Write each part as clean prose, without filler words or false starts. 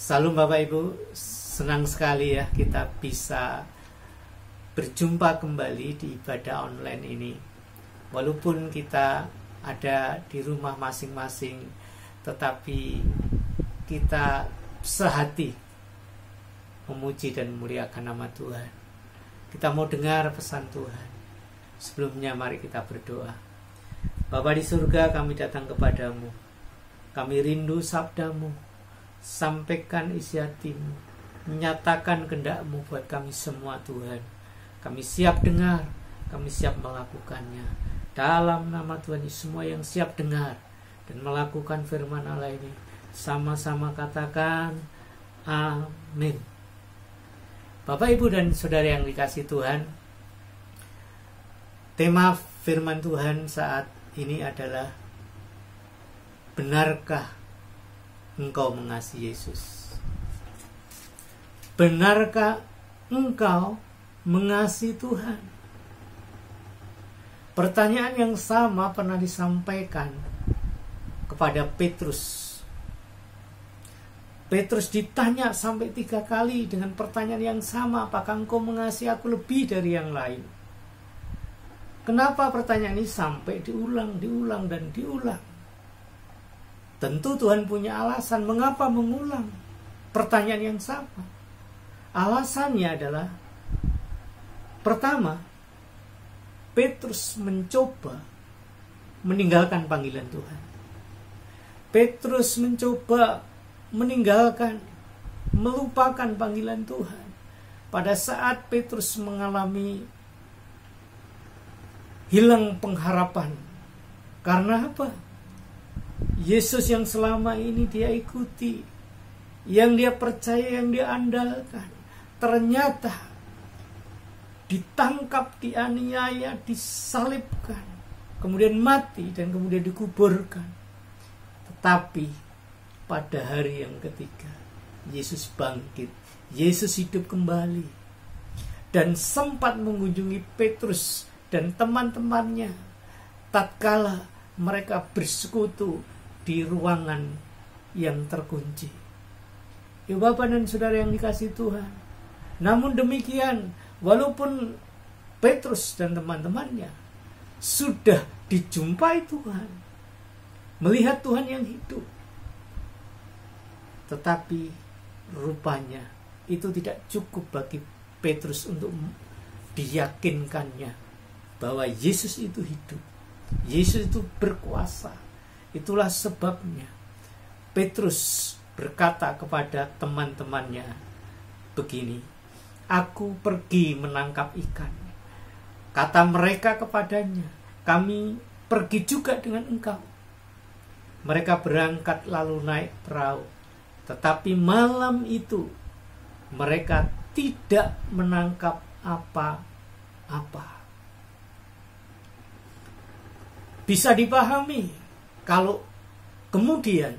Salam Bapak Ibu, senang sekali ya kita bisa berjumpa kembali di ibadah online ini. Walaupun kita ada di rumah masing-masing, tetapi kita sehati memuji dan memuliakan nama Tuhan. Kita mau dengar pesan Tuhan. Sebelumnya mari kita berdoa. Bapa di surga, kami datang kepadamu. Kami rindu sabdamu. Sampaikan isi hatimu, menyatakan kehendak-mu buat kami semua Tuhan. Kami siap dengar, kami siap melakukannya. Dalam nama Tuhan Yesus, semua yang siap dengar dan melakukan firman Allah ini, sama-sama katakan amin. Bapak, Ibu, dan Saudara yang dikasihi Tuhan, tema firman Tuhan saat ini adalah benarkah engkau mengasihi Yesus? Benarkah engkau mengasihi Tuhan? Pertanyaan yang sama pernah disampaikan kepada Petrus. Petrus ditanya sampai 3 kali dengan pertanyaan yang sama, apakah engkau mengasihi aku lebih dari yang lain? Kenapa pertanyaan ini sampai diulang dan diulang? Tentu Tuhan punya alasan mengapa mengulang pertanyaan yang sama. Alasannya adalah, pertama, Petrus mencoba meninggalkan panggilan Tuhan. Petrus mencoba meninggalkan, melupakan panggilan Tuhan. Pada saat Petrus mengalami hilang pengharapan. Karena apa? Yesus yang selama ini dia ikuti, yang dia percaya, yang dia andalkan, ternyata ditangkap, dianiaya, disalibkan, kemudian mati dan kemudian dikuburkan. Tetapi pada hari yang ketiga, Yesus bangkit, Yesus hidup kembali, dan sempat mengunjungi Petrus dan teman-temannya tatkala mereka bersekutu di ruangan yang terkunci. Ya Bapak dan Saudara yang dikasihi Tuhan, namun demikian, walaupun Petrus dan teman-temannya sudah dijumpai Tuhan, melihat Tuhan yang hidup, tetapi rupanya itu tidak cukup bagi Petrus untuk diyakinkannya bahwa Yesus itu hidup, Yesus itu berkuasa. Itulah sebabnya Petrus berkata kepada teman-temannya begini, aku pergi menangkap ikan. Kata mereka kepadanya, kami pergi juga dengan engkau. Mereka berangkat lalu naik perahu. Tetapi malam itu mereka tidak menangkap apa-apa. Bisa dipahami kalau kemudian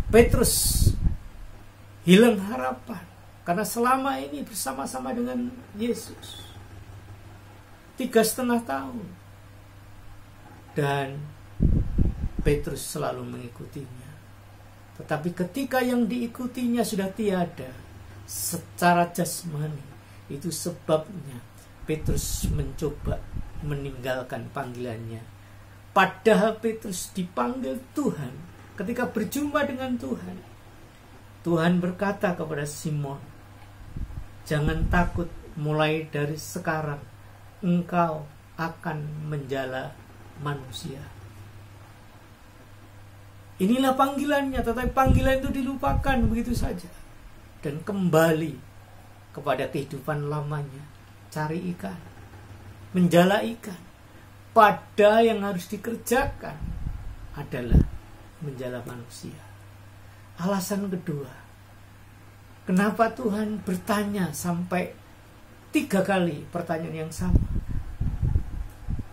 Petrus hilang harapan karena selama ini bersama-sama dengan Yesus 3,5 tahun, dan Petrus selalu mengikutinya. Tetapi ketika yang diikutinya sudah tiada secara jasmani, itu sebabnya Petrus mencoba meninggalkan panggilannya. Padahal Petrus dipanggil Tuhan. Ketika berjumpa dengan Tuhan, Tuhan berkata kepada Simon, jangan takut, mulai dari sekarang engkau akan menjala manusia. Inilah panggilannya, tetapi panggilan itu dilupakan begitu saja dan kembali kepada kehidupan lamanya, cari ikan, menjala ikan. Pada yang harus dikerjakan adalah menjala manusia. Alasan kedua, kenapa Tuhan bertanya sampai 3 kali pertanyaan yang sama?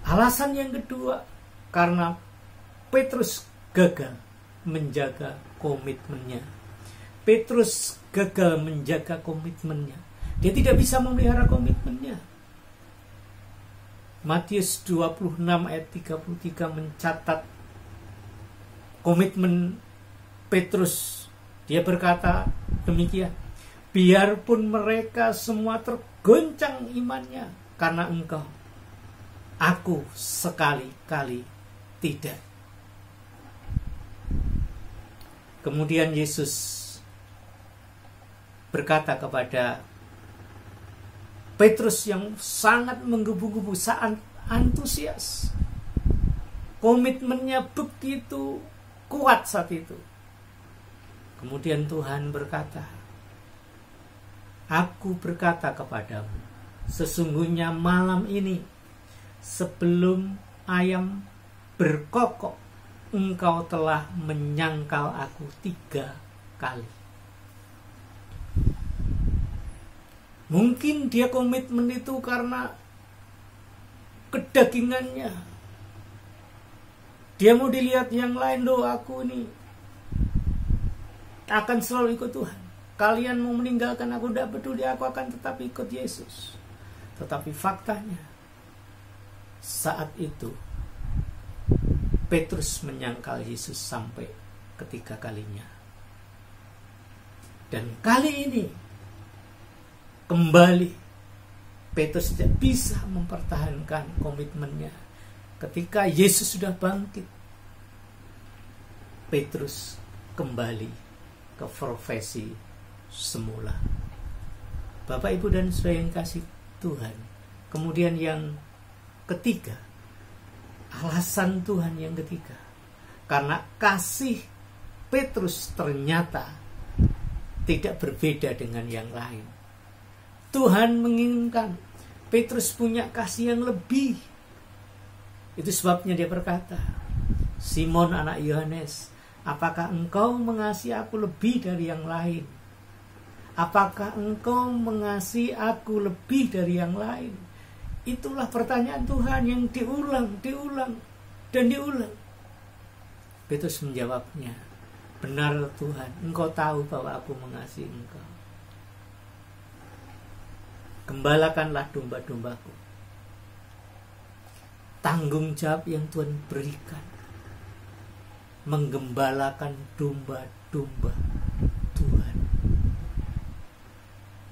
Alasan yang kedua, karena Petrus gagal menjaga komitmennya. Petrus gagal menjaga komitmennya. Dia tidak bisa memelihara komitmennya. Matius 26 ayat 33 mencatat komitmen Petrus Dia berkata demikian, biarpun mereka semua tergoncang imannya karena Engkau, aku sekali-kali tidak. Kemudian Yesus berkata kepada Petrus yang sangat menggebu-gebu, sangat antusias, komitmennya begitu kuat saat itu. Kemudian Tuhan berkata, aku berkata kepadamu, sesungguhnya malam ini sebelum ayam berkokok, engkau telah menyangkal aku 3 kali. Mungkin dia komitmen itu karena kedagingannya. Dia mau dilihat yang lain, loh aku ini akan selalu ikut Tuhan. Kalian mau meninggalkan aku, tidak peduli, aku akan tetap ikut Yesus. Tetapi faktanya saat itu Petrus menyangkal Yesus sampai ketiga kalinya. Dan kali ini kembali Petrus tidak bisa mempertahankan komitmennya. Ketika Yesus sudah bangkit, Petrus kembali ke profesi semula. Bapak, Ibu, dan saudara yang kasih Tuhan. Kemudian yang ketiga, alasan Tuhan yang ketiga, karena kasih Petrus ternyata tidak berbeda dengan yang lain. Tuhan menginginkan Petrus punya kasih yang lebih. Itu sebabnya dia berkata, Simon anak Yohanes, apakah engkau mengasihi aku lebih dari yang lain? Apakah engkau mengasihi aku lebih dari yang lain? Itulah pertanyaan Tuhan yang diulang, dan diulang. Petrus menjawabnya, benar Tuhan, engkau tahu bahwa aku mengasihi engkau. Gembalakanlah domba-dombaku. Tanggung jawab yang Tuhan berikan, menggembalakan domba-domba Tuhan.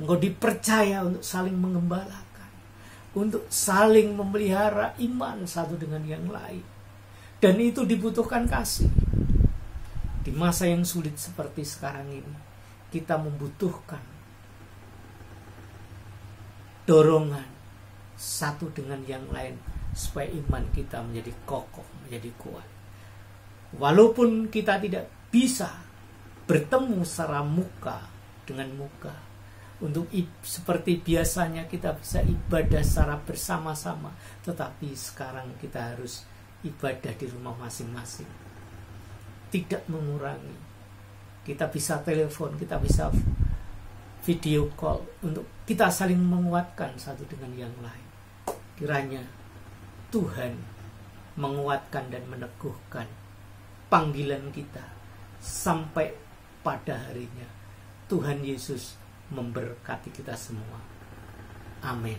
Engkau dipercaya untuk saling menggembalakan, untuk saling memelihara iman satu dengan yang lain. Dan itu dibutuhkan kasih. Di masa yang sulit seperti sekarang ini, kita membutuhkan dorongan satu dengan yang lain supaya iman kita menjadi kokoh, menjadi kuat. Walaupun kita tidak bisa bertemu secara muka dengan muka, untuk seperti biasanya kita bisa ibadah secara bersama-sama, tetapi sekarang kita harus ibadah di rumah masing-masing. Tidak mengurangi. Kita bisa telepon, kita bisa video call untuk kita saling menguatkan satu dengan yang lain. Kiranya Tuhan menguatkan dan meneguhkan panggilan kita sampai pada harinya Tuhan Yesus memberkati kita semua. Amin.